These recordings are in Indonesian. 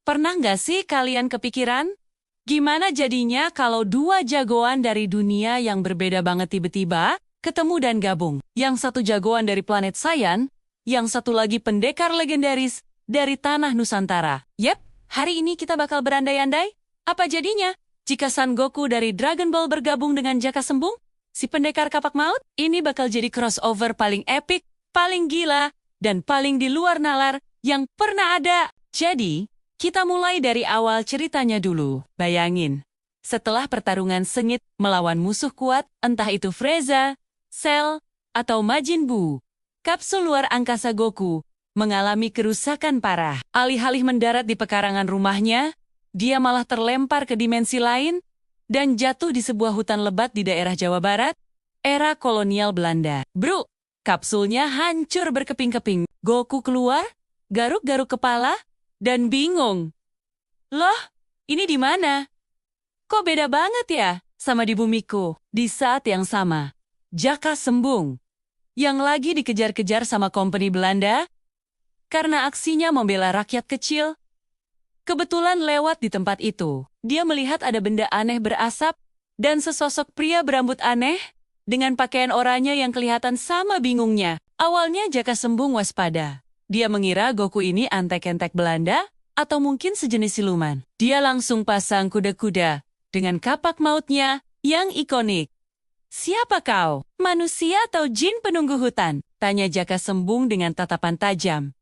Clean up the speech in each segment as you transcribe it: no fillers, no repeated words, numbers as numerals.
Pernah nggak sih kalian kepikiran? Gimana jadinya kalau dua jagoan dari dunia yang berbeda banget tiba-tiba ketemu dan gabung? Yang satu jagoan dari planet Saiyan, yang satu lagi pendekar legendaris dari tanah Nusantara. Yep, hari ini kita bakal berandai-andai. Apa jadinya jika Son Goku dari Dragon Ball bergabung dengan Jaka Sembung, si pendekar kapak maut? Ini bakal jadi crossover paling epic, paling gila, dan paling di luar nalar yang pernah ada. Jadi, kita mulai dari awal ceritanya dulu. Bayangin, setelah pertarungan sengit melawan musuh kuat, entah itu Frieza, Cell, atau Majin Buu, kapsul luar angkasa Goku mengalami kerusakan parah. Alih-alih mendarat di pekarangan rumahnya, dia malah terlempar ke dimensi lain dan jatuh di sebuah hutan lebat di daerah Jawa Barat, era kolonial Belanda. Bro, kapsulnya hancur berkeping-keping. Goku keluar, garuk-garuk kepala, dan bingung. Loh, ini di mana? Kok beda banget ya sama di bumiku? Di saat yang sama, Jaka Sembung, yang lagi dikejar-kejar sama company Belanda, karena aksinya membela rakyat kecil, kebetulan lewat di tempat itu. Dia melihat ada benda aneh berasap, dan sesosok pria berambut aneh, dengan pakaian oranye yang kelihatan sama bingungnya. Awalnya Jaka Sembung waspada. Dia mengira Goku ini antek-entek Belanda, atau mungkin sejenis siluman. Dia langsung pasang kuda-kuda, dengan kapak mautnya yang ikonik. Siapa kau? Manusia atau jin penunggu hutan? Tanya Jaka Sembung dengan tatapan tajam.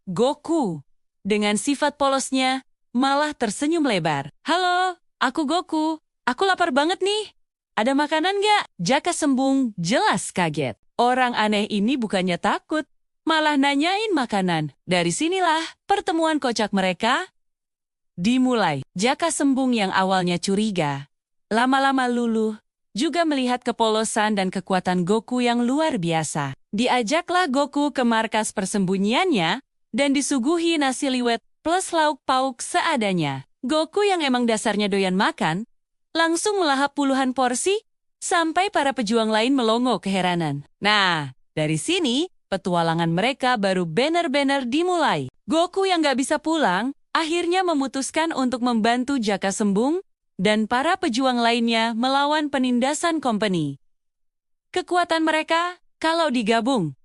Goku, dengan sifat polosnya, malah tersenyum lebar. Halo, aku Goku. Aku lapar banget nih. Ada makanan nggak? Jaka Sembung jelas kaget. Orang aneh ini bukannya takut, malah nanyain makanan. Dari sinilah pertemuan kocak mereka dimulai. Jaka Sembung yang awalnya curiga, lama-lama luluh, juga melihat kepolosan dan kekuatan Goku yang luar biasa. Diajaklah Goku ke markas persembunyiannya, dan disuguhi nasi liwet plus lauk pauk seadanya. Goku yang emang dasarnya doyan makan, langsung melahap puluhan porsi, sampai para pejuang lain melongo keheranan. Nah, dari sini, petualangan mereka baru benar-benar dimulai. Goku yang gak bisa pulang, akhirnya memutuskan untuk membantu Jaka Sembung dan para pejuang lainnya melawan penindasan company. Kekuatan mereka, kalau digabung,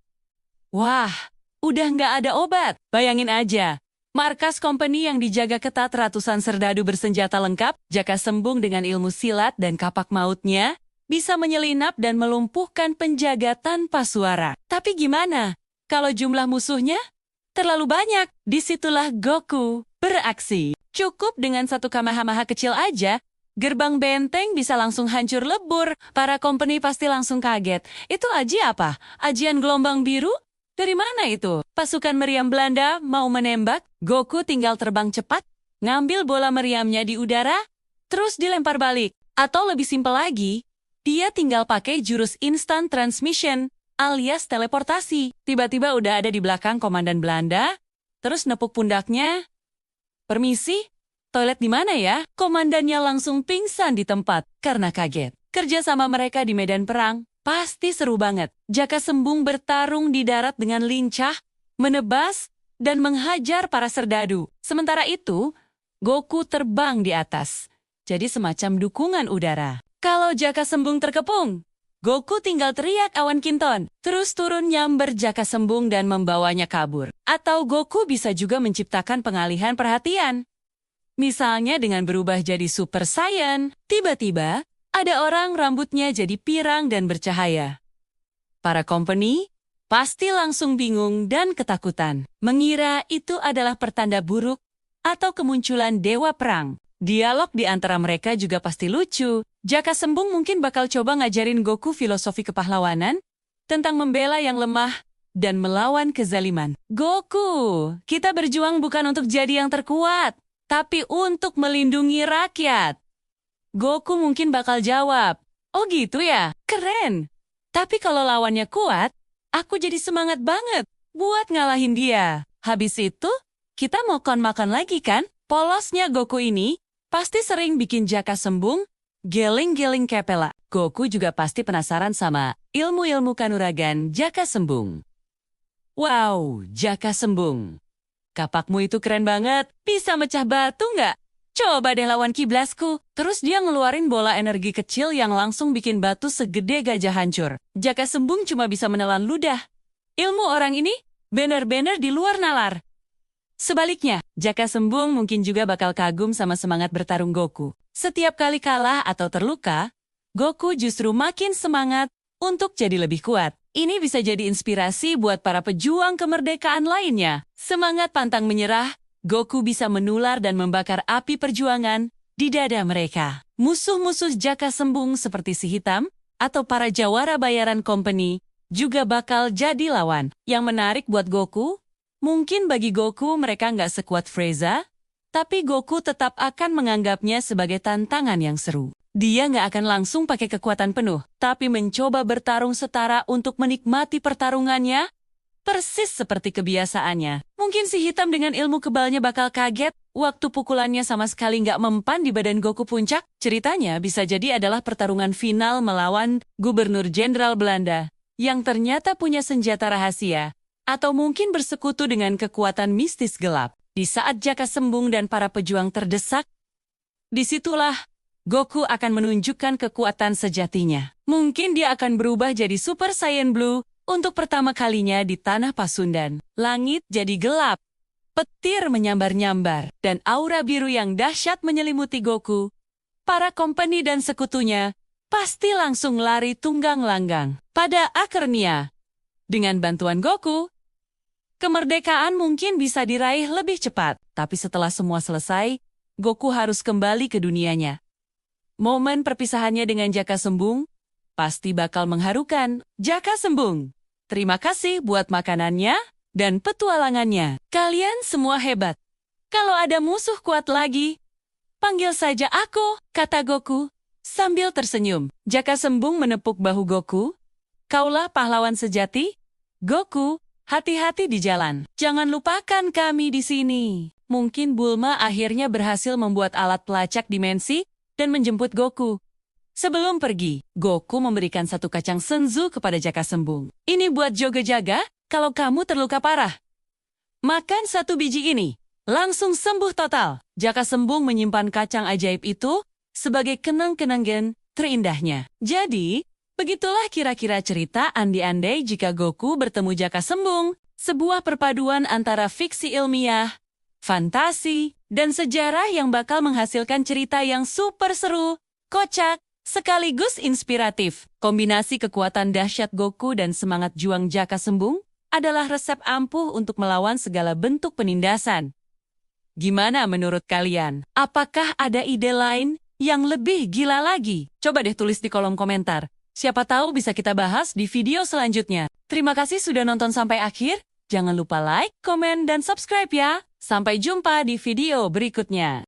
wah, udah gak ada obat. Bayangin aja, markas company yang dijaga ketat ratusan serdadu bersenjata lengkap, Jaka Sembung dengan ilmu silat dan kapak mautnya, bisa menyelinap dan melumpuhkan penjaga tanpa suara. Tapi gimana kalau jumlah musuhnya terlalu banyak? Disitulah Goku beraksi. Cukup dengan satu Kamehameha kecil aja, gerbang benteng bisa langsung hancur lebur. Para company pasti langsung kaget. Itu aji apa? Ajian gelombang biru? Dari mana itu? Pasukan meriam Belanda mau menembak, Goku tinggal terbang cepat, ngambil bola meriamnya di udara, terus dilempar balik. Atau lebih simpel lagi, dia tinggal pakai jurus instant transmission, alias teleportasi. Tiba-tiba udah ada di belakang komandan Belanda, terus nepuk pundaknya. Permisi, toilet di mana ya? Komandannya langsung pingsan di tempat, karena kaget. Kerja sama mereka di medan perang, pasti seru banget. Jaka Sembung bertarung di darat dengan lincah, menebas, dan menghajar para serdadu. Sementara itu, Goku terbang di atas, jadi semacam dukungan udara. Kalau Jaka Sembung terkepung, Goku tinggal teriak awan kinton, terus turun nyamber Jaka Sembung dan membawanya kabur. Atau Goku bisa juga menciptakan pengalihan perhatian. Misalnya dengan berubah jadi Super Saiyan, tiba-tiba ada orang rambutnya jadi pirang dan bercahaya. Para company pasti langsung bingung dan ketakutan, mengira itu adalah pertanda buruk atau kemunculan dewa perang. Dialog di antara mereka juga pasti lucu. Jaka Sembung mungkin bakal coba ngajarin Goku filosofi kepahlawanan tentang membela yang lemah dan melawan kezaliman. Goku, kita berjuang bukan untuk jadi yang terkuat, tapi untuk melindungi rakyat. Goku mungkin bakal jawab, oh gitu ya, keren. Tapi kalau lawannya kuat, aku jadi semangat banget buat ngalahin dia. Habis itu, kita mau makan lagi kan? Polosnya Goku ini pasti sering bikin Jaka Sembung geling-geling kepala. Goku juga pasti penasaran sama ilmu-ilmu kanuragan Jaka Sembung. Wow, Jaka Sembung. kapakmu itu keren banget. Bisa mecah batu nggak? Coba deh lawan kiblasku. Terus dia ngeluarin bola energi kecil yang langsung bikin batu segede gajah hancur. Jaka Sembung cuma bisa menelan ludah. Ilmu orang ini bener-bener di luar nalar. Sebaliknya, Jaka Sembung mungkin juga bakal kagum sama semangat bertarung Goku. Setiap kali kalah atau terluka, Goku justru makin semangat untuk jadi lebih kuat. Ini bisa jadi inspirasi buat para pejuang kemerdekaan lainnya. Semangat pantang menyerah, Goku bisa menular dan membakar api perjuangan di dada mereka. Musuh-musuh Jaka Sembung seperti si Hitam atau para Jawara Bayaran Company juga bakal jadi lawan. Yang menarik buat Goku, mungkin bagi Goku mereka nggak sekuat Frieza, tapi Goku tetap akan menganggapnya sebagai tantangan yang seru. Dia nggak akan langsung pakai kekuatan penuh, tapi mencoba bertarung setara untuk menikmati pertarungannya, persis seperti kebiasaannya. Mungkin si Hitam dengan ilmu kebalnya bakal kaget waktu pukulannya sama sekali nggak mempan di badan Goku puncak. Ceritanya bisa jadi adalah pertarungan final melawan Gubernur Jenderal Belanda yang ternyata punya senjata rahasia, atau mungkin bersekutu dengan kekuatan mistis gelap. Di saat Jaka Sembung dan para pejuang terdesak, disitulah Goku akan menunjukkan kekuatan sejatinya. Mungkin dia akan berubah jadi Super Saiyan Blue untuk pertama kalinya di tanah Pasundan. Langit jadi gelap, petir menyambar-nyambar, dan aura biru yang dahsyat menyelimuti Goku. Para company dan sekutunya pasti langsung lari tunggang langgang. Pada akhirnya, dengan bantuan Goku, kemerdekaan mungkin bisa diraih lebih cepat. Tapi setelah semua selesai, Goku harus kembali ke dunianya. Momen perpisahannya dengan Jaka Sembung pasti bakal mengharukan. Jaka Sembung, terima kasih buat makanannya dan petualangannya. Kalian semua hebat. Kalau ada musuh kuat lagi, panggil saja aku, kata Goku sambil tersenyum. Jaka Sembung menepuk bahu Goku. Kaulah pahlawan sejati. Goku, hati-hati di jalan. Jangan lupakan kami di sini. Mungkin Bulma akhirnya berhasil membuat alat pelacak dimensi dan menjemput Goku. Sebelum pergi, Goku memberikan satu kacang senzu kepada Jaka Sembung. Ini buat jaga-jaga kalau kamu terluka parah. Makan satu biji ini, langsung sembuh total. Jaka Sembung menyimpan kacang ajaib itu sebagai kenang-kenangan terindahnya. Jadi, begitulah kira-kira cerita andai-andai jika Goku bertemu Jaka Sembung. Sebuah perpaduan antara fiksi ilmiah, fantasi, dan sejarah yang bakal menghasilkan cerita yang super seru, kocak, sekaligus inspiratif. Kombinasi kekuatan dahsyat Goku dan semangat juang Jaka Sembung adalah resep ampuh untuk melawan segala bentuk penindasan. Gimana menurut kalian? Apakah ada ide lain yang lebih gila lagi? Coba deh tulis di kolom komentar. Siapa tahu bisa kita bahas di video selanjutnya. Terima kasih sudah nonton sampai akhir. Jangan lupa like, komen, dan subscribe ya. Sampai jumpa di video berikutnya.